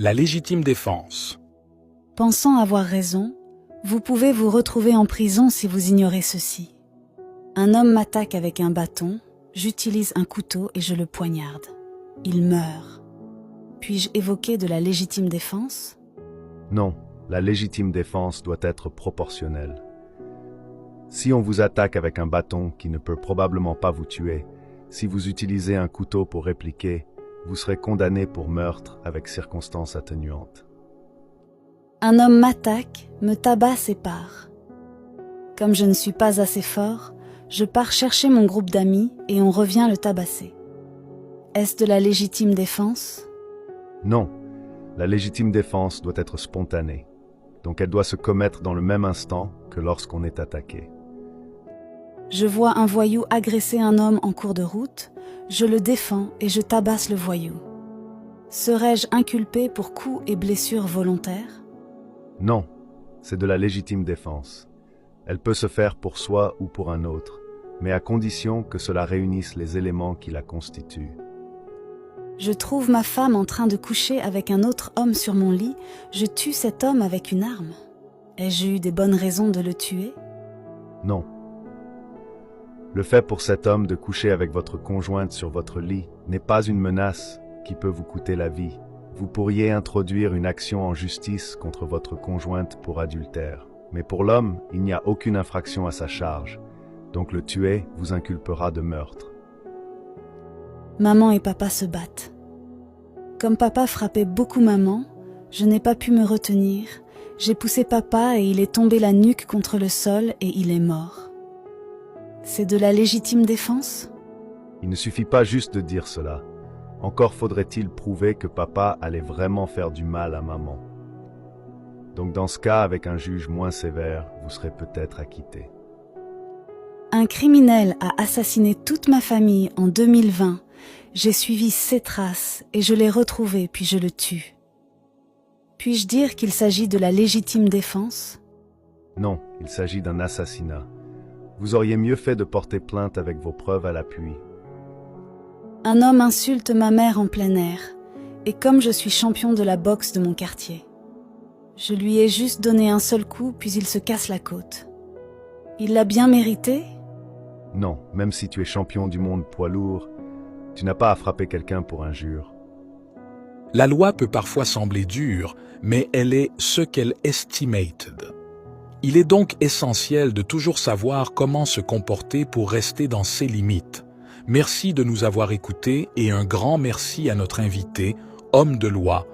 La légitime défense. Pensant avoir raison, vous pouvez vous retrouver en prison si vous ignorez ceci. Un homme m'attaque avec un bâton, j'utilise un couteau et je le poignarde. Il meurt. Puis-je évoquer de la légitime défense? Non, la légitime défense doit être proportionnelle. Si on vous attaque avec un bâton qui ne peut probablement pas vous tuer, si vous utilisez un couteau pour répliquer, vous serez condamné pour meurtre avec circonstances atténuantes. Un homme m'attaque, me tabasse et part. Comme je ne suis pas assez fort, je pars chercher mon groupe d'amis et on revient le tabasser. Est-ce de la légitime défense? Non, la légitime défense doit être spontanée, donc elle doit se commettre dans le même instant que lorsqu'on est attaqué. Je vois un voyou agresser un homme en cours de route, je le défends et je tabasse le voyou. Serais-je inculpé pour coups et blessures volontaires? Non, c'est de la légitime défense. Elle peut se faire pour soi ou pour un autre, mais à condition que cela réunisse les éléments qui la constituent. Je trouve ma femme en train de coucher avec un autre homme sur mon lit, je tue cet homme avec une arme. Ai-je eu des bonnes raisons de le tuer? Non. Le fait pour cet homme de coucher avec votre conjointe sur votre lit n'est pas une menace qui peut vous coûter la vie. Vous pourriez introduire une action en justice contre votre conjointe pour adultère. Mais pour l'homme, il n'y a aucune infraction à sa charge, donc le tuer vous inculpera de meurtre. Maman et papa se battent. Comme papa frappait beaucoup maman, je n'ai pas pu me retenir. J'ai poussé papa et il est tombé la nuque contre le sol et il est mort. C'est de la légitime défense? Il ne suffit pas juste de dire cela. Encore faudrait-il prouver que papa allait vraiment faire du mal à maman. Donc dans ce cas, avec un juge moins sévère, vous serez peut-être acquitté. Un criminel a assassiné toute ma famille en 2020. J'ai suivi ses traces et je l'ai retrouvé puis je le tue. Puis-je dire qu'il s'agit de la légitime défense? Non, il s'agit d'un assassinat. Vous auriez mieux fait de porter plainte avec vos preuves à l'appui. Un homme insulte ma mère en plein air, et comme je suis champion de la boxe de mon quartier. Je lui ai juste donné un seul coup, puis il se casse la côte. Il l'a bien mérité? Non, même si tu es champion du monde poids lourd, tu n'as pas à frapper quelqu'un pour injure. La loi peut parfois sembler dure, mais elle est ce qu'elle estimated. Il est donc essentiel de toujours savoir comment se comporter pour rester dans ses limites. Merci de nous avoir écoutés et un grand merci à notre invité, homme de loi,